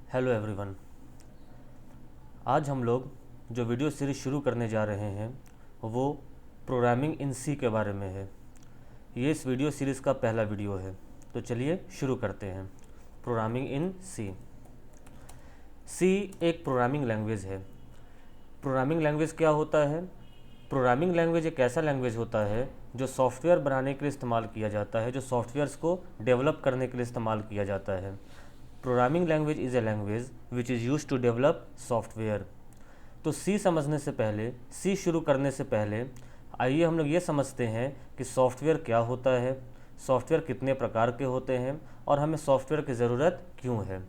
Hello everyone. आज हम लोग जो वीडियो सीरीज शुरू करने जा रहे हैं वो प्रोग्रामिंग इन सी के बारे में है। ये इस वीडियो सीरीज़ का पहला वीडियो है, तो चलिए शुरू करते हैं। प्रोग्रामिंग इन सी। सी एक प्रोग्रामिंग लैंग्वेज है। प्रोग्रामिंग लैंग्वेज क्या होता है? प्रोग्रामिंग लैंग्वेज एक ऐसा लैंग्वेज होता है जो सॉफ्टवेयर बनाने के लिए इस्तेमाल किया जाता है, जो सॉफ्टवेयर्स को डेवलप करने के लिए इस्तेमाल किया जाता है। Programming language is a language which is use to develop software. तो सी समझने से पहले, सी शुरू करने से पहले आइए हम लोग ये समझते हैं कि सॉफ्टवेयर क्या होता है, सॉफ्टवेयर कितने प्रकार के होते हैं और हमें सॉफ्टवेयर की ज़रूरत क्यों है।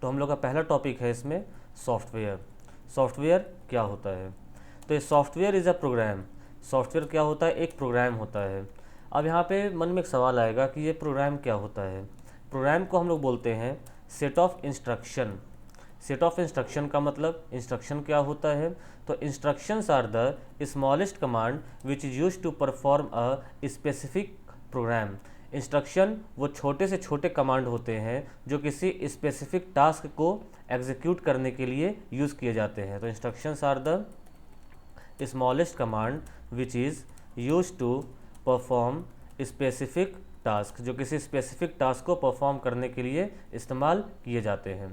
तो हम लोग का पहला टॉपिक है इसमें सॉफ्टवेयर। सॉफ्टवेयर क्या होता है? तो ये software is a program. Software क्या होता है? एक प्रोग्राम होता है। अब यहाँ पे मन में एक सवाल आएगा कि ये प्रोग्राम क्या होता है। प्रोग्राम को हम लोग बोलते हैं set of instruction. Set of instruction का मतलब इंस्ट्रक्शन क्या होता है? तो instructions are the smallest command which is use to perform a specific program. Instruction वो छोटे से छोटे कमांड होते हैं जो किसी स्पेसिफिक टास्क को एग्जीक्यूट करने के लिए यूज़ किए जाते हैं। तो instructions are the smallest command which is use to perform specific task, जो किसी स्पेसिफिक टास्क को परफॉर्म करने के लिए इस्तेमाल किए जाते हैं।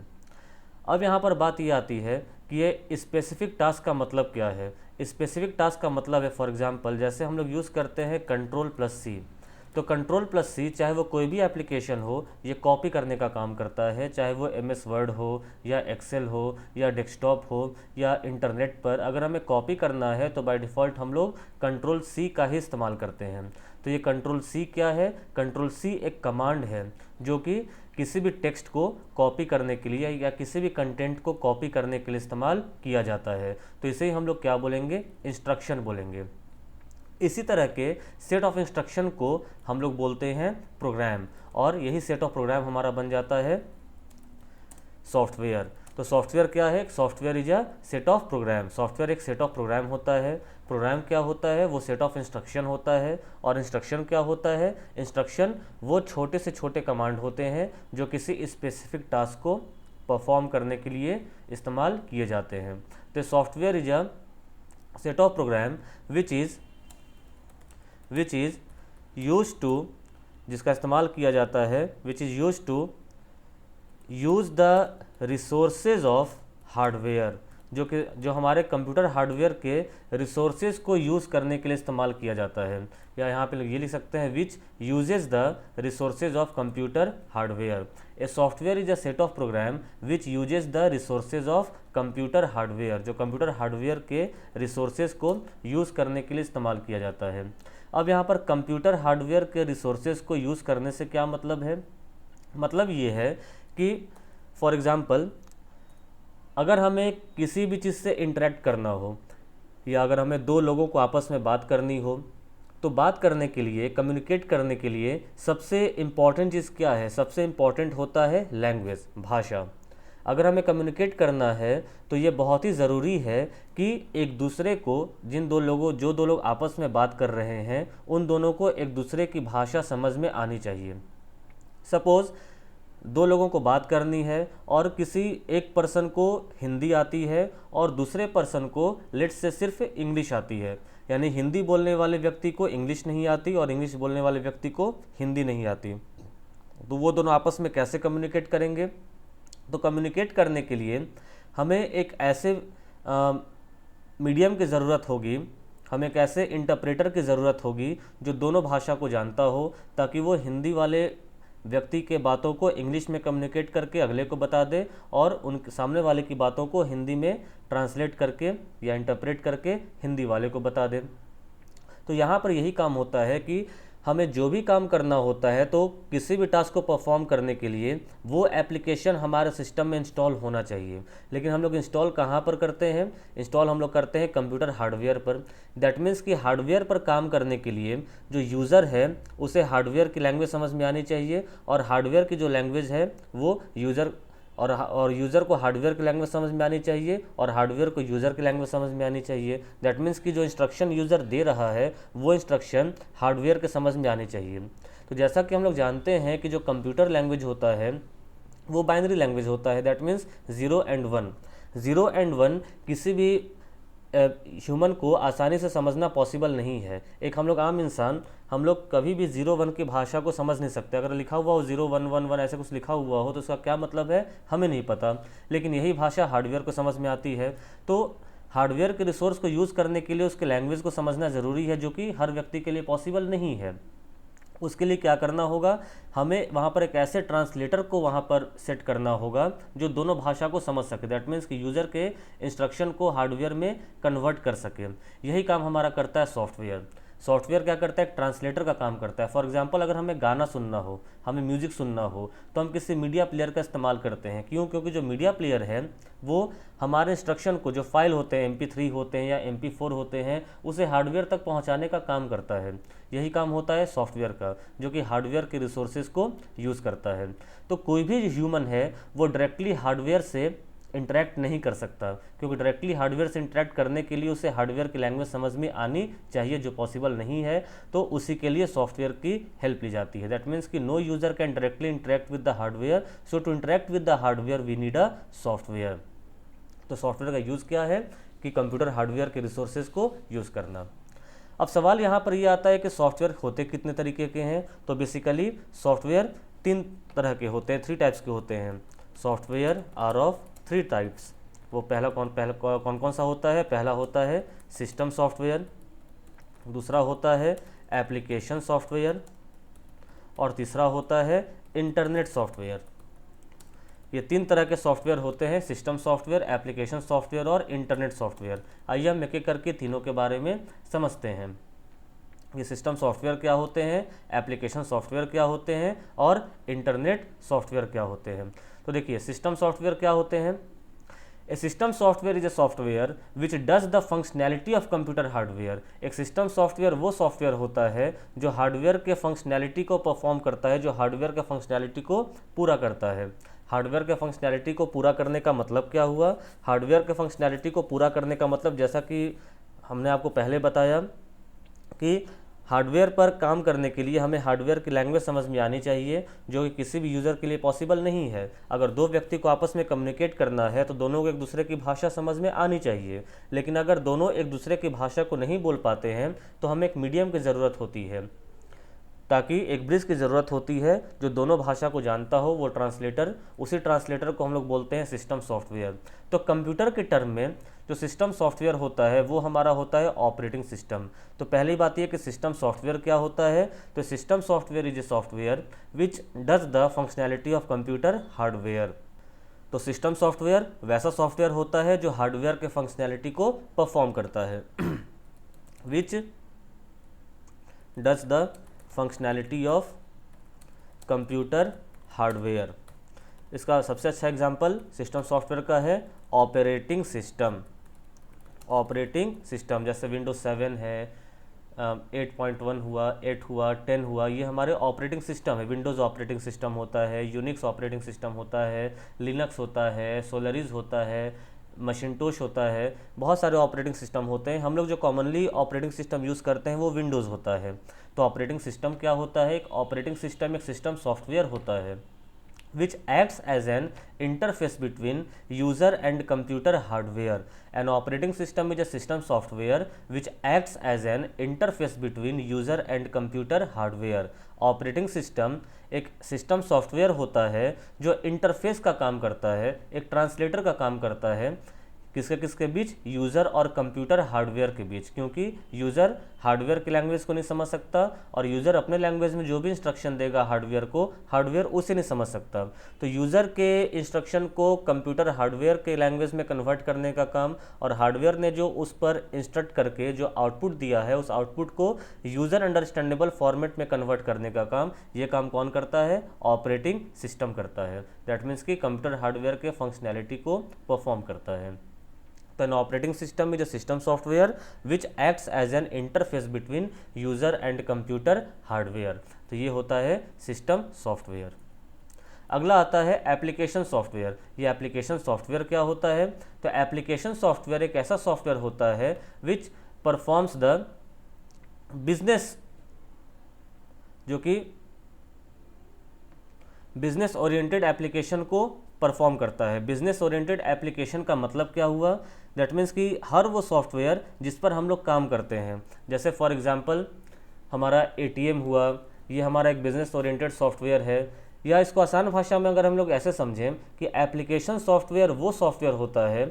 अब यहाँ पर बात ये आती है कि ये स्पेसिफिक टास्क का मतलब क्या है। स्पेसिफिक टास्क का मतलब है, फॉर एग्जांपल जैसे हम लोग यूज़ करते हैं कंट्रोल प्लस सी। तो कंट्रोल प्लस सी चाहे वो कोई भी एप्लीकेशन हो, ये कॉपी करने का काम करता है। चाहे वो MS वर्ड हो या एक्सेल हो या डेस्कटॉप हो या इंटरनेट पर अगर हमें कॉपी करना है तो बाय डिफ़ॉल्ट हम लोग कंट्रोल सी का ही इस्तेमाल करते हैं। तो ये कंट्रोल सी क्या है? कंट्रोल सी एक कमांड है जो कि किसी भी टेक्स्ट को कॉपी करने के लिए या किसी भी कंटेंट को कॉपी करने के लिए इस्तेमाल किया जाता है। तो इसे ही हम लोग क्या बोलेंगे? इंस्ट्रक्शन बोलेंगे। इसी तरह के सेट ऑफ इंस्ट्रक्शन को हम लोग बोलते हैं प्रोग्राम, और यही सेट ऑफ प्रोग्राम हमारा बन जाता है सॉफ्टवेयर। तो सॉफ्टवेयर क्या है? Software is a set of program. Software एक सेट ऑफ प्रोग्राम होता है। प्रोग्राम क्या होता है? वो सेट ऑफ इंस्ट्रक्शन होता है। और इंस्ट्रक्शन क्या होता है? इंस्ट्रक्शन वो छोटे से छोटे कमांड होते हैं जो किसी स्पेसिफिक टास्क को परफॉर्म करने के लिए इस्तेमाल किए जाते हैं। तो software is a set of program which is use to, जिसका इस्तेमाल किया जाता है, which is use to use the resources of hardware, जो हमारे कंप्यूटर हार्डवेयर के रिसोर्सेज को यूज़ करने के लिए इस्तेमाल किया जाता है। या यहाँ पे ये लिख सकते हैं which uses the resources of computer hardware. A software is a set of program which uses the resources of computer hardware, जो कंप्यूटर हार्डवेयर के रिसोर्सेज को यूज़ करने के लिए इस्तेमाल किया जाता है। अब यहाँ पर कंप्यूटर हार्डवेयर के रिसोर्सेज को यूज़ करने से क्या मतलब है? मतलब ये है कि फॉर एग्ज़ाम्पल अगर हमें किसी भी चीज़ से इंटरेक्ट करना हो या अगर हमें दो लोगों को आपस में बात करनी हो, तो बात करने के लिए, कम्युनिकेट करने के लिए सबसे इम्पॉर्टेंट चीज़ क्या है? सबसे इम्पॉर्टेंट होता है लैंग्वेज, भाषा। अगर हमें कम्युनिकेट करना है तो ये बहुत ही ज़रूरी है कि एक दूसरे को, जो दो लोग आपस में बात कर रहे हैं, उन दोनों को एक दूसरे की भाषा समझ में आनी चाहिए। सपोज़ दो लोगों को बात करनी है और किसी एक पर्सन को हिंदी आती है और दूसरे पर्सन को लेट्स से सिर्फ इंग्लिश आती है, यानी हिंदी बोलने वाले व्यक्ति को इंग्लिश नहीं आती और इंग्लिश बोलने वाले व्यक्ति को हिंदी नहीं आती। तो वो दोनों आपस में कैसे कम्युनिकेट करेंगे? तो कम्युनिकेट करने के लिए हमें एक ऐसे मीडियम की ज़रूरत होगी, हमें एक ऐसे इंटरप्रेटर की ज़रूरत होगी जो दोनों भाषा को जानता हो, ताकि वो हिंदी वाले व्यक्ति के बातों को इंग्लिश में कम्युनिकेट करके अगले को बता दे और उन सामने वाले की बातों को हिंदी में ट्रांसलेट करके या इंटरप्रेट करके हिंदी वाले को बता दे। तो यहाँ पर यही काम होता है कि हमें जो भी काम करना होता है तो किसी भी टास्क को परफॉर्म करने के लिए वो एप्लीकेशन हमारे सिस्टम में इंस्टॉल होना चाहिए। लेकिन हम लोग इंस्टॉल कहाँ पर करते हैं? इंस्टॉल हम लोग करते हैं कंप्यूटर हार्डवेयर पर। दैट मीन्स कि हार्डवेयर पर काम करने के लिए जो यूज़र है उसे हार्डवेयर की लैंग्वेज समझ में आनी चाहिए, और हार्डवेयर की जो लैंग्वेज है वो यूज़र और यूज़र को हार्डवेयर की लैंग्वेज समझ में आनी चाहिए और हार्डवेयर को यूज़र की लैंग्वेज समझ में आनी चाहिए। दैट मीन्स कि जो इंस्ट्रक्शन यूज़र दे रहा है वो इंस्ट्रक्शन हार्डवेयर के समझ में आनी चाहिए। तो जैसा कि हम लोग जानते हैं कि जो कंप्यूटर लैंग्वेज होता है वो बाइनरी लैंग्वेज होता है, दैट मीन्स 0 एंड 1। 0 एंड 1 किसी भी ह्यूमन को आसानी से समझना पॉसिबल नहीं है। एक हम लोग आम इंसान, हम लोग कभी भी 0-1 की भाषा को समझ नहीं सकते। अगर लिखा हुआ हो 0-1-1-1 ऐसे कुछ लिखा हुआ हो तो उसका क्या मतलब है हमें नहीं पता, लेकिन यही भाषा हार्डवेयर को समझ में आती है। तो हार्डवेयर के रिसोर्स को यूज़ करने के लिए उसके लैंग्वेज को समझना ज़रूरी है, जो कि हर व्यक्ति के लिए पॉसिबल नहीं है। उसके लिए क्या करना होगा, हमें वहाँ पर एक ऐसे ट्रांसलेटर को वहाँ पर सेट करना होगा जो दोनों भाषा को समझ सके, दैट मीन्स कि यूज़र के इंस्ट्रक्शन को हार्डवेयर में कन्वर्ट कर सके। यही काम हमारा करता है सॉफ्टवेयर। सॉफ्टवेयर क्या करता है, एक ट्रांसलेटर का काम करता है। फॉर एग्जांपल, अगर हमें गाना सुनना हो, हमें म्यूजिक सुनना हो, तो हम किसी मीडिया प्लेयर का इस्तेमाल करते हैं। क्यों? क्योंकि जो मीडिया प्लेयर है वो हमारे इंस्ट्रक्शन को, जो फाइल होते हैं MP3 होते हैं या MP4 होते हैं, उसे हार्डवेयर तक पहुंचाने का काम करता है। यही काम होता है सॉफ्टवेयर का, जो कि हार्डवेयर के रिसोर्सेज को यूज़ करता है। तो कोई भी ह्यूमन है वो डायरेक्टली हार्डवेयर से इंटरेक्ट नहीं कर सकता, क्योंकि डायरेक्टली हार्डवेयर से इंटरेक्ट करने के लिए उसे हार्डवेयर की लैंग्वेज समझ में आनी चाहिए, जो पॉसिबल नहीं है। तो उसी के लिए सॉफ्टवेयर की हेल्प ली जाती है। दैट मीन्स कि no user can directly interact with the hardware, so to interact with the hardware we need a software. तो सॉफ्टवेयर का यूज़ क्या है कि कंप्यूटर हार्डवेयर के रिसोर्सेज को यूज़ करना। अब सवाल यहाँ पर यह आता है कि सॉफ्टवेयर होते कितने तरीके के हैं। तो बेसिकली सॉफ्टवेयर 3 तरह के होते हैं, 3 टाइप्स के होते हैं। Software are of 3 types. वो पहला कौन सा होता है? पहला होता है सिस्टम सॉफ्टवेयर, दूसरा होता है एप्लीकेशन सॉफ्टवेयर, और तीसरा होता है इंटरनेट सॉफ्टवेयर। ये 3 तरह के सॉफ्टवेयर होते हैं, सिस्टम सॉफ्टवेयर, एप्लीकेशन सॉफ्टवेयर और इंटरनेट सॉफ्टवेयर। आइए हम एक एक करके तीनों के बारे में समझते हैं। ये सिस्टम सॉफ्टवेयर क्या होते हैं, एप्लीकेशन सॉफ्टवेयर क्या होते हैं और इंटरनेट सॉफ्टवेयर क्या होते हैं। तो देखिए, सिस्टम सॉफ्टवेयर क्या होते हैं। A system software is a software which does the functionality of computer hardware. एक सिस्टम सॉफ्टवेयर वो सॉफ्टवेयर होता है जो हार्डवेयर के फंक्शनैलिटी को परफॉर्म करता है, जो हार्डवेयर के फंक्शनैलिटी को पूरा करता है। हार्डवेयर के फंक्शनैलिटी को पूरा करने का मतलब क्या हुआ? हार्डवेयर के फंक्शनैलिटी को पूरा करने का मतलब, जैसा कि हमने आपको पहले बताया, कि हार्डवेयर पर काम करने के लिए हमें हार्डवेयर की लैंग्वेज समझ में आनी चाहिए, जो कि किसी भी यूज़र के लिए पॉसिबल नहीं है। अगर 2 व्यक्ति को आपस में कम्युनिकेट करना है तो दोनों को एक दूसरे की भाषा समझ में आनी चाहिए। लेकिन अगर दोनों एक दूसरे की भाषा को नहीं बोल पाते हैं तो हमें एक मीडियम की ज़रूरत होती है, ताकि एक ब्रिज की ज़रूरत होती है जो दोनों भाषा को जानता हो, वो ट्रांसलेटर। उसी ट्रांसलेटर को हम लोग बोलते हैं सिस्टम सॉफ्टवेयर। तो कंप्यूटर के टर्म में जो सिस्टम सॉफ्टवेयर होता है वो हमारा होता है ऑपरेटिंग सिस्टम। तो पहली बात यह कि सिस्टम सॉफ्टवेयर क्या होता है। तो system software is a software which does the functionality of computer hardware. तो सिस्टम सॉफ्टवेयर वैसा सॉफ्टवेयर होता है जो हार्डवेयर के फंक्शनैलिटी को परफॉर्म करता है, विच does the functionality of computer hardware. इसका सबसे अच्छा एग्जांपल सिस्टम सॉफ्टवेयर का है ऑपरेटिंग सिस्टम। ऑपरेटिंग सिस्टम जैसे विंडोज 7 है, 8.1 हुआ, 8 हुआ, 10 हुआ, ये हमारे ऑपरेटिंग सिस्टम है। विंडोज़ ऑपरेटिंग सिस्टम होता है, यूनिक्स ऑपरेटिंग सिस्टम होता है, लिनक्स होता है, सोलरिस होता है, मशीनटोश होता है। बहुत सारे ऑपरेटिंग सिस्टम होते हैं। हम लोग जो कॉमनली ऑपरेटिंग सिस्टम यूज़ करते हैं वो विंडोज़ होता है। तो ऑपरेटिंग सिस्टम क्या होता है? एक ऑपरेटिंग सिस्टम एक सिस्टम सॉफ्टवेयर होता है which acts as an interface between user and computer hardware. An operating system is a system software which acts as an interface between user and computer hardware. Operating system एक system software होता है जो interface का काम करता है, एक translator का काम करता है। किसके बीच? यूज़र और कंप्यूटर हार्डवेयर के बीच, क्योंकि यूज़र हार्डवेयर की लैंग्वेज को नहीं समझ सकता और यूज़र अपने लैंग्वेज में जो भी इंस्ट्रक्शन देगा हार्डवेयर को, हार्डवेयर उसे नहीं समझ सकता। तो यूज़र के इंस्ट्रक्शन को कंप्यूटर हार्डवेयर के लैंग्वेज में कन्वर्ट करने का काम, और हार्डवेयर ने जो उस पर इंस्ट्रक्ट करके जो आउटपुट दिया है उस आउटपुट को यूज़र अंडरस्टैंडेबल फॉर्मेट में कन्वर्ट करने का काम, ये काम कौन करता है? ऑपरेटिंग सिस्टम करता है। दैट मीन्स कि कंप्यूटर हार्डवेयर के फंक्शनैलिटी को परफॉर्म करता है। तो an operating system is a system software which acts as an interface between user and computer hardware. तो ये होता है सिस्टम सॉफ्टवेयर। अगला आता है एप्लीकेशन सॉफ्टवेयर। ये एप्लीकेशन सॉफ्टवेयर क्या होता है? तो एप्लीकेशन सॉफ्टवेयर एक ऐसा सॉफ्टवेयर होता है विच परफॉर्म्स द बिजनेस, जो कि बिजनेस ओरिएंटेड एप्लीकेशन को परफॉर्म करता है। बिजनेस ओरिएंटेड एप्लीकेशन का मतलब क्या हुआ? दैट मीन्स कि हर वो सॉफ्टवेयर जिस पर हम लोग काम करते हैं, जैसे फॉर एग्जांपल हमारा ATM हुआ, ये हमारा एक बिजनेस ओरिएंटेड सॉफ्टवेयर है। या इसको आसान भाषा में अगर हम लोग ऐसे समझें कि एप्लीकेशन सॉफ्टवेयर वो सॉफ्टवेयर होता है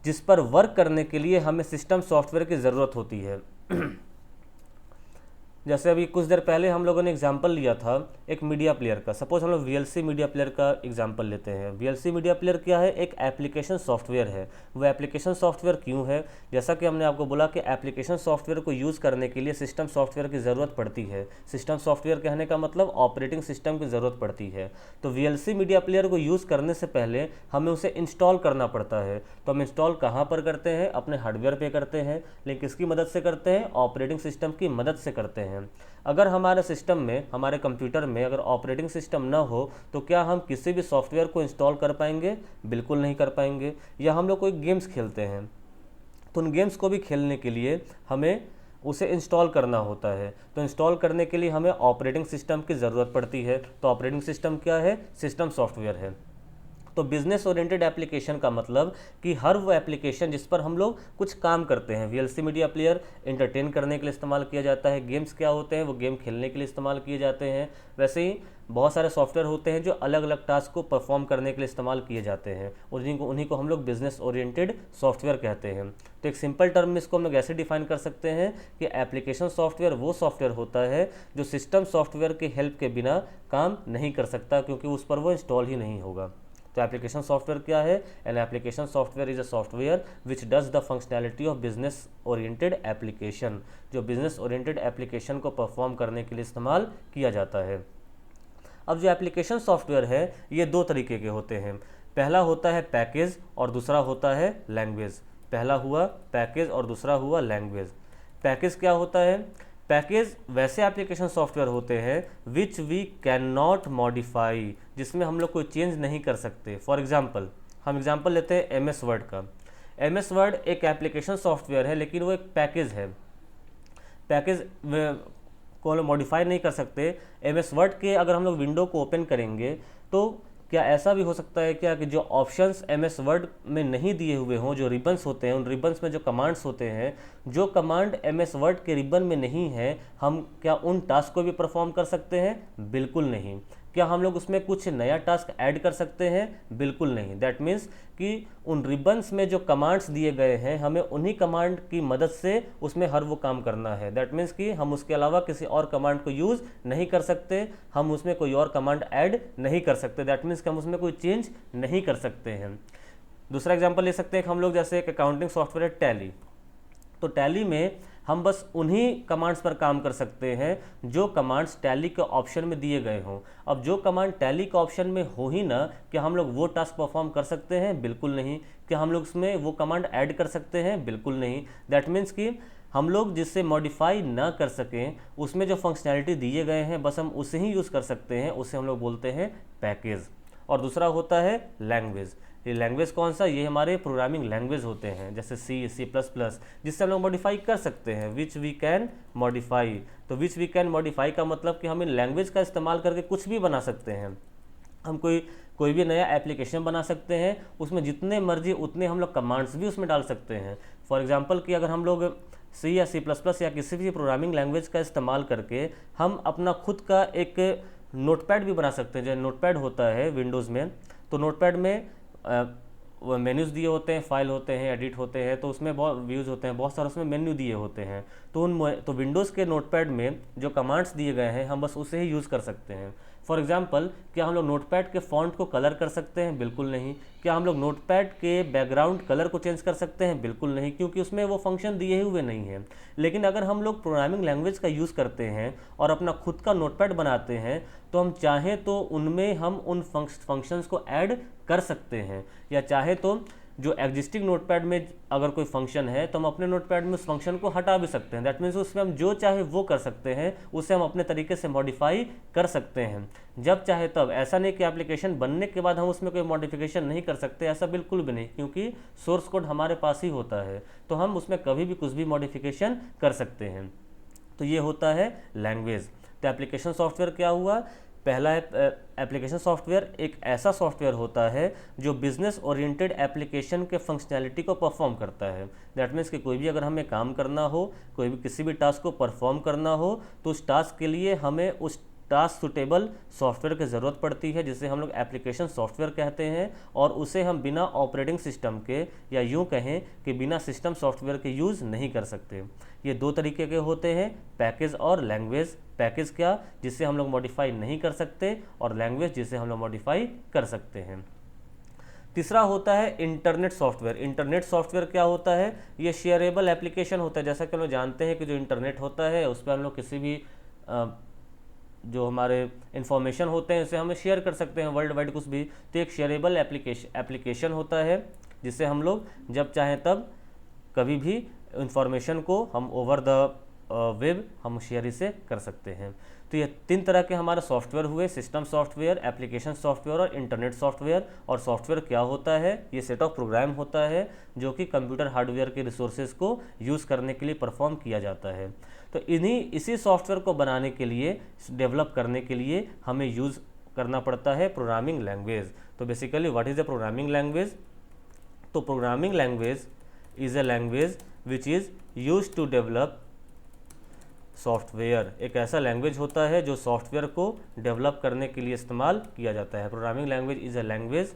जिस पर वर्क करने के लिए हमें सिस्टम सॉफ्टवेयर की ज़रूरत होती है। जैसे अभी कुछ देर पहले हम लोगों ने एग्जांपल लिया था एक मीडिया प्लेयर का। सपोज हम लोग VLC मीडिया प्लेयर का एग्जांपल लेते हैं। VLC मीडिया प्लेयर क्या है? एक एप्लीकेशन सॉफ्टवेयर है। वो एप्लीकेशन सॉफ्टवेयर क्यों है? जैसा कि हमने आपको बोला कि एप्लीकेशन सॉफ्टवेयर को यूज़ करने के लिए सिस्टम सॉफ्टवेयर की ज़रूरत पड़ती है। सिस्टम सॉफ्टवेयर कहने का मतलब ऑपरेटिंग सिस्टम की ज़रूरत पड़ती है। तो VLC मीडिया प्लेयर को यूज़ करने से पहले हमें उसे इंस्टॉल करना पड़ता है। तो हम इंस्टॉल कहाँ पर करते हैं? अपने हार्डवेयर पे करते हैं। लेकिन किसकी मदद से करते हैं? ऑपरेटिंग सिस्टम की मदद से करते हैं। अगर हमारे सिस्टम में, हमारे कंप्यूटर में अगर ऑपरेटिंग सिस्टम ना हो तो क्या हम किसी भी सॉफ्टवेयर को इंस्टॉल कर पाएंगे? बिल्कुल नहीं कर पाएंगे। या हम लोग कोई गेम्स खेलते हैं तो उन गेम्स को भी खेलने के लिए हमें उसे इंस्टॉल करना होता है। तो इंस्टॉल करने के लिए हमें ऑपरेटिंग सिस्टम की ज़रूरत पड़ती है। तो ऑपरेटिंग सिस्टम क्या है? सिस्टम सॉफ्टवेयर है। तो बिजनेस ओरिएंटेड एप्लीकेशन का मतलब कि हर वो एप्लीकेशन जिस पर हम लोग कुछ काम करते हैं। VLC मीडिया प्लेयर एंटरटेन करने के लिए इस्तेमाल किया जाता है। गेम्स क्या होते हैं? वो गेम खेलने के लिए इस्तेमाल किए जाते हैं। वैसे ही बहुत सारे सॉफ्टवेयर होते हैं जो अलग अलग टास्क को परफॉर्म करने के लिए इस्तेमाल किए जाते हैं। उन्हीं को हम लोग बिजनेस ओरिएंटेड सॉफ्टवेयर कहते हैं। तो एक सिंपल टर्म में इसको हम लोग ऐसे डिफाइन कर सकते हैं कि एप्लीकेशन सॉफ्टवेयर वो सॉफ्टवेयर होता है जो सिस्टम सॉफ्टवेयर के हेल्प के बिना काम नहीं कर सकता, क्योंकि उस पर वो इंस्टॉल ही नहीं होगा। तो एप्लीकेशन सॉफ्टवेयर क्या है? An application software is a software which does the functionality of business oriented application, जो बिजनेस ओरिएंटेड एप्लीकेशन को परफॉर्म करने के लिए इस्तेमाल किया जाता है। अब जो एप्लीकेशन सॉफ्टवेयर है ये दो तरीके के होते हैं। पहला होता है पैकेज और दूसरा होता है लैंग्वेज। पहला हुआ पैकेज और दूसरा हुआ लैंग्वेज। पैकेज क्या होता है? पैकेज वैसे एप्लीकेशन सॉफ्टवेयर होते हैं which we can not modify, जिसमें हम लोग कोई चेंज नहीं कर सकते। फॉर एग्जांपल हम एग्जांपल लेते हैं MS वर्ड का। MS वर्ड एक एप्लीकेशन सॉफ्टवेयर है लेकिन वो एक पैकेज है। पैकेज को हम लोग मॉडिफाई नहीं कर सकते। MS वर्ड के अगर हम लोग विंडो को ओपन करेंगे तो क्या ऐसा भी हो सकता है क्या कि जो ऑप्शंस MS वर्ड में नहीं दिए हुए हों, जो रिबन्स होते हैं, उन रिबन्स में जो कमांड्स होते हैं, जो कमांड MS वर्ड के रिबन में नहीं है, हम क्या उन टास्क को भी परफॉर्म कर सकते हैं? बिल्कुल नहीं। क्या हम लोग उसमें कुछ नया टास्क ऐड कर सकते हैं? बिल्कुल नहीं। दैट मीन्स कि उन रिबन्स में जो कमांड्स दिए गए हैं हमें उन्हीं कमांड की मदद से उसमें हर वो काम करना है। दैट मीन्स कि हम उसके अलावा किसी और कमांड को यूज़ नहीं कर सकते, हम उसमें कोई और कमांड ऐड नहीं कर सकते। दैट मीन्स कि हम उसमें कोई चेंज नहीं कर सकते हैं। दूसरा एग्जाम्पल ले सकते हैं कि हम लोग जैसे एक अकाउंटिंग सॉफ्टवेयर है टैली। तो टैली में हम बस उन्हीं कमांड्स पर काम कर सकते हैं जो कमांड्स टैली के ऑप्शन में दिए गए हों। अब जो कमांड टैली के ऑप्शन में हो ही ना, क्या हम लोग वो टास्क परफॉर्म कर सकते हैं? बिल्कुल नहीं। क्या हम लोग उसमें वो कमांड ऐड कर सकते हैं? बिल्कुल नहीं। दैट मीन्स कि हम लोग जिससे मॉडिफाई ना कर सकें, उसमें जो फंक्शनैलिटी दिए गए हैं बस हम उसे ही यूज़ कर सकते हैं, उसे हम लोग बोलते हैं पैकेज। और दूसरा होता है लैंग्वेज। ये लैंग्वेज कौन सा? ये हमारे प्रोग्रामिंग लैंग्वेज होते हैं, जैसे C++, जिससे हम लोग मॉडिफाई कर सकते हैं। Which we can modify. तो विच वी कैन मॉडिफाई का मतलब कि हम इन लैंग्वेज का इस्तेमाल करके कुछ भी बना सकते हैं। हम कोई भी नया एप्लीकेशन बना सकते हैं, उसमें जितने मर्जी उतने हम लोग कमांड्स भी उसमें डाल सकते हैं। फॉर एग्जांपल कि अगर हम लोग C या C++ या किसी भी प्रोग्रामिंग लैंग्वेज का इस्तेमाल करके हम अपना खुद का एक नोटपैड भी बना सकते हैं। जो नोटपैड होता है विंडोज़ में, तो नोटपैड में मेन्यूज़ दिए होते हैं, फाइल होते हैं, एडिट होते हैं, तो उसमें बहुत व्यूज़ होते हैं, बहुत सारे उसमें मेन्यू दिए होते हैं। तो विंडोज़ के नोटपैड में जो कमांड्स दिए गए हैं हम बस उसे ही यूज़ कर सकते हैं। फॉर एग्जांपल क्या हम लोग नोटपैड के फॉन्ट को कलर कर सकते हैं? बिल्कुल नहीं। क्या हम लोग नोटपैड के बैकग्राउंड कलर को चेंज कर सकते हैं? बिल्कुल नहीं, क्योंकि उसमें वो फंक्शन दिए हुए नहीं हैं। लेकिन अगर हम लोग प्रोग्रामिंग लैंग्वेज का यूज़ करते हैं और अपना खुद का नोटपैड बनाते हैं तो हम चाहें तो उनमें हम उन फंक्शंस को ऐड कर सकते हैं, या चाहे तो जो एग्जिस्टिंग नोटपैड में अगर कोई फंक्शन है तो हम अपने नोटपैड में उस फंक्शन को हटा भी सकते हैं। दैट मीन्स उसमें हम जो चाहे वो कर सकते हैं, उसे हम अपने तरीके से मॉडिफाई कर सकते हैं जब चाहे तब। ऐसा नहीं कि एप्लीकेशन बनने के बाद हम उसमें कोई मॉडिफिकेशन नहीं कर सकते, ऐसा बिल्कुल भी नहीं, क्योंकि सोर्स कोड हमारे पास ही होता है, तो हम उसमें कभी भी कुछ भी मॉडिफिकेशन कर सकते हैं। तो ये होता है लैंग्वेज। तो एप्लीकेशन सॉफ्टवेयर क्या हुआ पहला है एप्लीकेशन सॉफ्टवेयर, एक ऐसा सॉफ्टवेयर होता है जो बिजनेस ओरिएंटेड एप्लीकेशन के फंक्शनैलिटी को परफॉर्म करता है। दैट मीन्स कि कोई भी अगर हमें काम करना हो, कोई भी किसी भी टास्क को परफॉर्म करना हो, तो उस टास्क के लिए हमें उस टास्क सुटेबल सॉफ्टवेयर की ज़रूरत पड़ती है, जिसे हम लोग एप्लीकेशन सॉफ्टवेयर कहते हैं, और उसे हम बिना ऑपरेटिंग सिस्टम के, या यूँ कहें कि बिना सिस्टम सॉफ्टवेयर के यूज़ नहीं कर सकते। ये दो तरीके के होते हैं, पैकेज और लैंग्वेज। पैकेज क्या, जिसे हम लोग मॉडिफाई नहीं कर सकते, और लैंग्वेज जिसे हम लोग मॉडिफाई कर सकते हैं। तीसरा होता है इंटरनेट सॉफ्टवेयर। इंटरनेट सॉफ्टवेयर क्या होता है, ये शेयरेबल एप्लीकेशन होता है। जैसा कि हम लोग जानते हैं कि जो इंटरनेट होता है उस पर हम लोग किसी भी जो हमारे इंफॉर्मेशन होते हैं उसे हम शेयर कर सकते हैं, वर्ल्ड वाइड कुछ भी। तो एक शेयरेबल एप्लीकेशन होता है जिससे हम लोग जब चाहें तब कभी भी इंफॉर्मेशन को हम ओवर द वेब हम शेयर इसे कर सकते हैं। तो ये तीन तरह के हमारे सॉफ्टवेयर हुए, सिस्टम सॉफ्टवेयर, एप्लीकेशन सॉफ्टवेयर और इंटरनेट सॉफ्टवेयर। और सॉफ्टवेयर क्या होता है, ये सेट ऑफ प्रोग्राम होता है जो कि कंप्यूटर हार्डवेयर के रिसोर्सेज को यूज़ करने के लिए परफॉर्म किया जाता है। तो इसी सॉफ्टवेयर को बनाने के लिए, डेवलप करने के लिए हमें यूज़ करना पड़ता है प्रोग्रामिंग लैंग्वेज। तो basically what is the programming language? तो programming language is a language which is used to develop software. एक ऐसा लैंग्वेज होता है जो सॉफ्टवेयर को डेवलप करने के लिए इस्तेमाल किया जाता है। Programming language is a language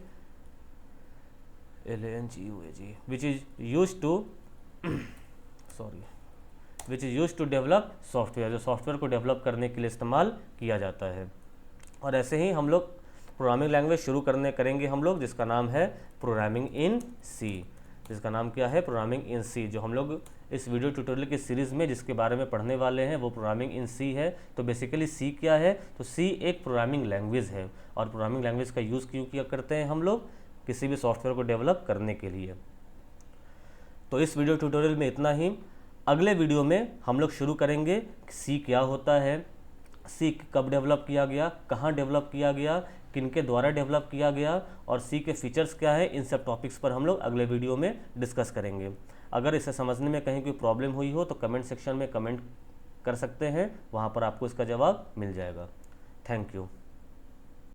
which is used to which is use to develop software, जो सॉफ्टवेयर को डेवलप करने के लिए इस्तेमाल किया जाता है। और ऐसे ही हम लोग प्रोग्रामिंग लैंग्वेज शुरू करेंगे हम लोग, जिसका नाम है प्रोग्रामिंग इन सी। जिसका नाम क्या है? प्रोग्रामिंग इन सी। जो हम लोग इस वीडियो ट्यूटोरियल की सीरीज़ में जिसके बारे में पढ़ने वाले हैं वो प्रोग्रामिंग इन सी है। तो बेसिकली सी क्या है? तो सी एक प्रोग्रामिंग लैंग्वेज है। और प्रोग्रामिंग लैंग्वेज का यूज़ क्यों किया करते हैं हम लोग? किसी भी सॉफ्टवेयर को डेवलप करने के लिए। तो इस वीडियो ट्यूटोरियल में इतना ही। अगले वीडियो में हम लोग शुरू करेंगे सी क्या होता है, सी कब डेवलप किया गया, कहाँ डेवलप किया गया, किनके द्वारा डेवलप किया गया, और सी के फीचर्स क्या है। इन सब टॉपिक्स पर हम लोग अगले वीडियो में डिस्कस करेंगे। अगर इसे समझने में कहीं कोई प्रॉब्लम हुई हो तो कमेंट सेक्शन में कमेंट कर सकते हैं, वहाँ पर आपको इसका जवाब मिल जाएगा। Thank you.